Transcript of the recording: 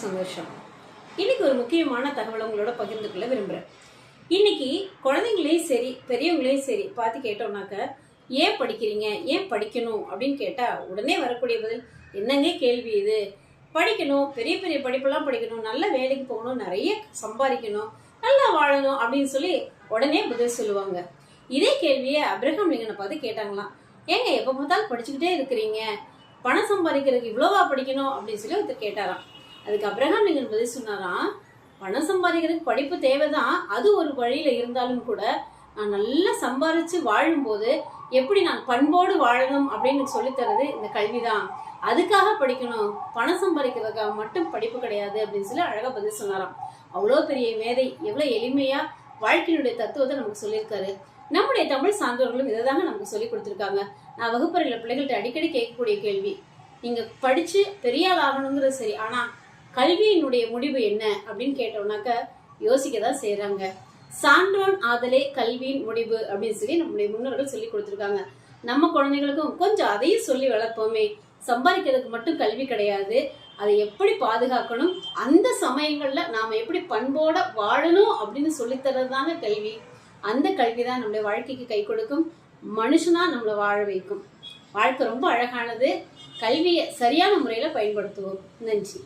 சந்தோஷம். இன்னைக்கு ஒரு முக்கியமான தகவலை உங்களோட பகிர்ந்துக்கொள்ள விரும்புகிறேன். இன்னைக்கு குழந்தைங்களையும் சரி பெரியவங்களையும் சரி பார்த்து கேட்டோம்னாக்க, ஏன் படிக்கிறீங்க, ஏன் படிக்கணும் அப்படின்னு கேட்டால் உடனே வரக்கூடிய பதில், என்னங்க கேள்வி இது, படிக்கணும், பெரிய பெரிய படிப்பெல்லாம் படிக்கணும், நல்ல வேலைக்கு போகணும், நிறைய சம்பாதிக்கணும், நல்லா வாழணும் அப்படின்னு சொல்லி உடனே பதில் சொல்லுவாங்க. இதே கேள்வியை அப்ரஹாம் லிங்கனை பார்த்து கேட்டாங்களாம். ஏங்க எப்போ பார்த்தாலும் படிச்சுக்கிட்டே இருக்கிறீங்க, பணம் சம்பாதிக்கிறதுக்கு இவ்வளோவா படிக்கணும் அப்படின்னு சொல்லி ஒருத்தர் கேட்டாராம். அதுக்கு அப்ரஹாம் லிங்கன் பதில் சொன்னாராம், பணம் சம்பாதிக்கிறதுக்கு படிப்பு தேவைதான், அது ஒரு வழியில இருந்தாலும் கூட நான் நல்லா சம்பாதிச்சு வாழும்போது எப்படி நான் பண்போடு வாழணும் அப்படின்னு சொல்லித்தரது இந்த கல்விதான். அதுக்காக படிக்கணும், பணம் சம்பாதிக்கிறதுக்காக மட்டும் படிப்பு கிடையாது அப்படின்னு சொல்லி அழகா பதில் சொன்னாராம். அவ்வளோ பெரிய மேதை எவ்வளோ எளிமையா வாழ்க்கையினுடைய தத்துவத்தை நமக்கு சொல்லியிருக்காரு. நம்முடைய தமிழ் சான்றோர்களும் இதை தாங்க நமக்கு சொல்லி கொடுத்துருக்காங்க. நான் வகுப்பறையில் பிள்ளைகள்கிட்ட அடிக்கடி கேட்கக்கூடிய கேள்வி, நீங்க படிச்சு பெரிய ஆள் ஆகணுங்கிறது சரி, ஆனா கல்வியினுடைய முடிவு என்ன அப்படின்னு கேட்டோம்னாக்க யோசிக்க தான் செய்யறாங்க. சான்றோன் ஆதலே கல்வியின் முடிவு அப்படின்னு சொல்லி நம்முடைய முன்னோர்கள் சொல்லி கொடுத்துருக்காங்க. நம்ம குழந்தைகளுக்கும் கொஞ்சம் அதையும் சொல்லி வளர்ப்போமே. சம்பாதிக்கிறதுக்கு மட்டும் கல்வி கிடையாது, அதை எப்படி பாதுகாக்கணும், அந்த சமயங்கள்ல நாம எப்படி பண்போட வாழணும் அப்படின்னு சொல்லித்தரது தாங்க கல்வி. அந்த கல்வி தான் நம்முடைய வாழ்க்கைக்கு கை கொடுக்கும், மனுஷனா நம்மளை வாழ வைக்கும். வாழ்க்கை ரொம்ப அழகானது. கல்வியை சரியான முறையில பயன்படுத்துவோம். நன்றி.